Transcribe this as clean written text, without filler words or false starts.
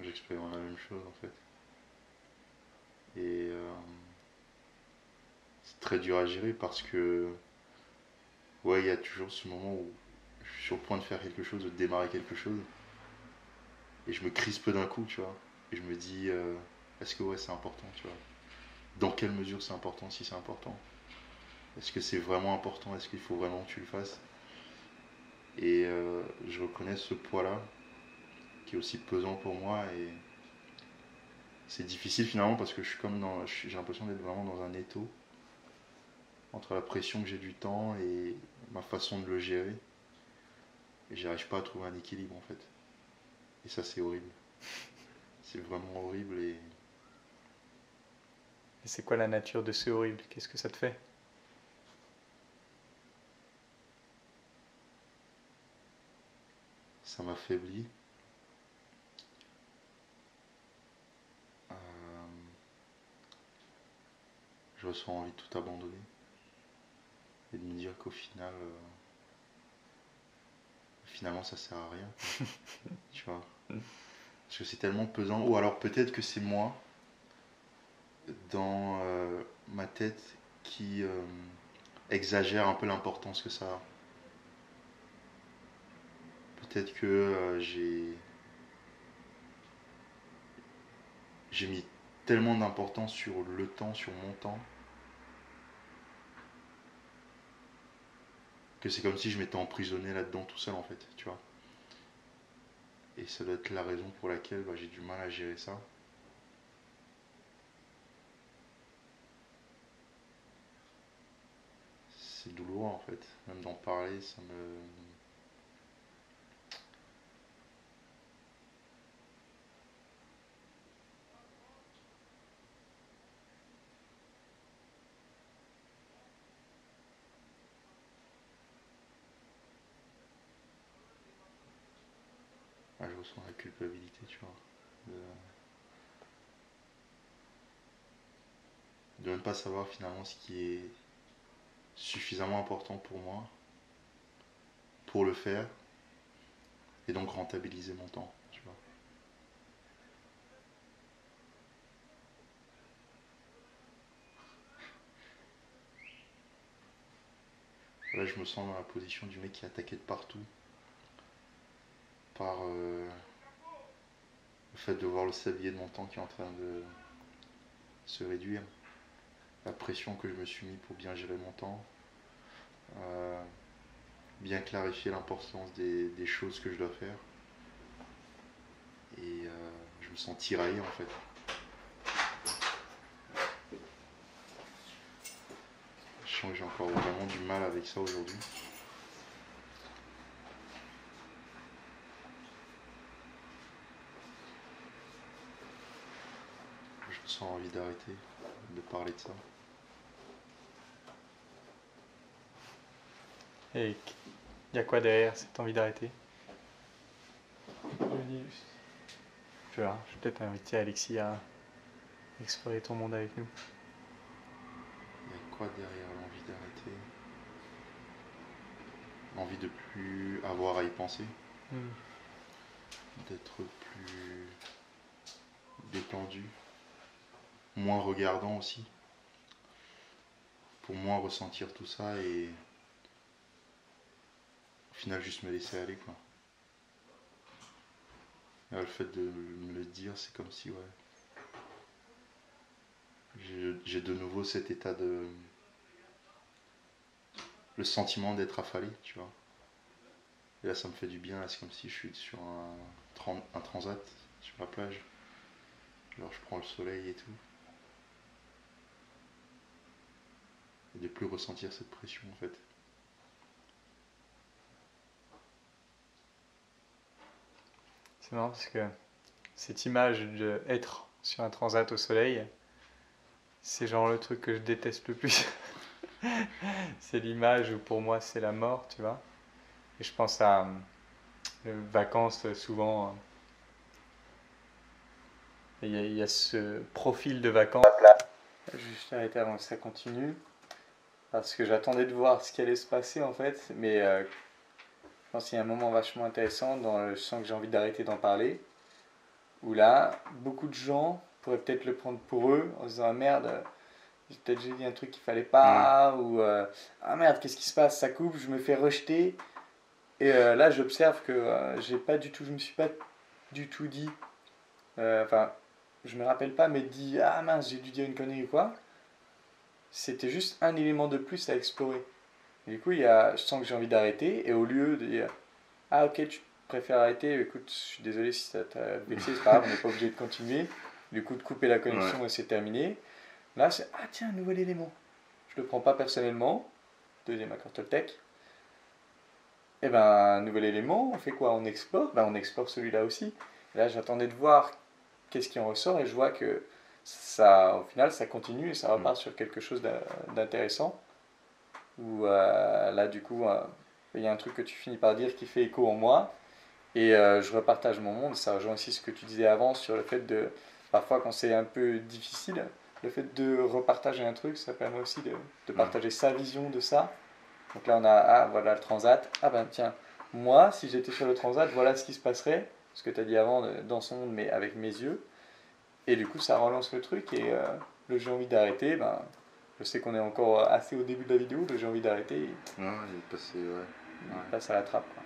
j'expérimente la même chose en fait. Et c'est très dur à gérer parce que, ouais, il y a toujours ce moment où je suis sur le point de faire quelque chose, de démarrer quelque chose, et je me crispe d'un coup, tu vois. Et je me dis, est-ce que ouais, c'est important, tu vois. Dans quelle mesure c'est important, si c'est important. Est-ce que c'est vraiment important, est-ce qu'il faut vraiment que tu le fasses. Et je reconnais ce poids-là, qui est aussi pesant pour moi, et c'est difficile finalement parce que je suis comme dans, j'ai l'impression d'être vraiment dans un étau entre la pression que j'ai du temps et ma façon de le gérer. Et j'arrive pas à trouver un équilibre en fait. Et ça c'est horrible. C'est vraiment horrible et Et c'est quoi la nature de ce horrible? Qu'est-ce que ça te fait? ça m'affaiblit. Euh, je ressens envie de tout abandonner et de me dire qu'au final, finalement ça sert à rien, tu vois. Parce que c'est tellement pesant. Ou alors peut-être que c'est moi dans ma tête qui exagère un peu l'importance que ça a. Peut-être que j'ai mis tellement d'importance sur le temps, sur mon temps, que c'est comme si je m'étais emprisonné là-dedans tout seul en fait, tu vois. Et ça doit être la raison pour laquelle j'ai du mal à gérer ça. C'est douloureux en fait, même d'en parler, ça me... je ressens la culpabilité, tu vois, de ne pas savoir finalement ce qui est suffisamment important pour moi, pour le faire, et donc rentabiliser mon temps, tu vois. Là, je me sens dans la position du mec qui est attaqué de partout par le fait de voir le sablier de mon temps qui est en train de se réduire, la pression que je me suis mis pour bien gérer mon temps, euh, bien clarifier l'importance des choses que je dois faire. Et je me sens tiraillé en fait. Je sens que j'ai encore vraiment du mal avec ça aujourd'hui. Je me sens envie d'arrêter de parler de ça. Et il y a quoi derrière cette envie d'arrêter? Je vais peut-être inviter Alexis à explorer ton monde avec nous. Il y a quoi derrière l'envie d'arrêter? L'envie de plus avoir à y penser, Hmm. d'être plus détendu, moins regardant aussi, pour moins ressentir tout ça et au final juste me laisser aller quoi. Et le fait de me le dire, c'est comme si ouais, j'ai de nouveau cet état de... le sentiment d'être affalé, tu vois. Et là ça me fait du bien, c'est comme si je suis sur un transat, sur la plage. Alors je prends le soleil et tout. Et de plus ressentir cette pression en fait. C'est marrant parce que cette image d'être sur un transat au soleil, c'est genre le truc que je déteste le plus. C'est l'image où pour moi c'est la mort, tu vois. Et je pense à les vacances souvent. Il y a ce profil de vacances. Je vais juste arrêter avant que ça continue. Parce que j'attendais de voir ce qui allait se passer en fait. Mais je pense qu'il y a un moment vachement intéressant dont je sens que j'ai envie d'arrêter d'en parler. où là, beaucoup de gens pourraient peut-être le prendre pour eux en se disant ah merde, peut-être j'ai dit un truc qu'il fallait pas, ou ah merde, qu'est-ce qui se passe, ça coupe, je me fais rejeter. Et là, j'observe que je me suis pas du tout dit, enfin, je me rappelle pas, mais dit ah mince, j'ai dû dire une connerie ou quoi. C'était juste un élément de plus à explorer. Et du coup, je sens que j'ai envie d'arrêter, et au lieu de dire ah ok, tu préfères arrêter, écoute, je suis désolé si ça t'a vexé, c'est pas grave, on n'est pas obligé de continuer. Du coup, de couper la connexion Ouais. et c'est terminé. Là, c'est ah tiens, un nouvel élément. Je le prends pas personnellement, deuxième accord Toltec. Et ben, nouvel élément, on fait quoi? On explore? Ben, on explore celui-là aussi. Et là, j'attendais de voir qu'est-ce qui en ressort et je vois que ça, au final, ça continue et ça repart sur quelque chose d'intéressant. Où là, du coup, il y a un truc que tu finis par dire qui fait écho en moi et je repartage mon monde. Ça rejoint aussi ce que tu disais avant sur le fait de, parfois, quand c'est un peu difficile, le fait de repartager un truc, ça permet aussi de Mm. partager sa vision de ça. Donc là, on a, ah, voilà le transat. Ah ben tiens, moi, si j'étais sur le transat, voilà ce qui se passerait. Ce que tu as dit avant, dans son monde, mais avec mes yeux. Et du coup, ça relance le truc. Et le j'ai envie d'arrêter, ben, je sais qu'on est encore assez au début de la vidéo. Le j'ai envie d'arrêter, Ouais, il est passé, ouais. il Ouais. passe à la trappe, quoi.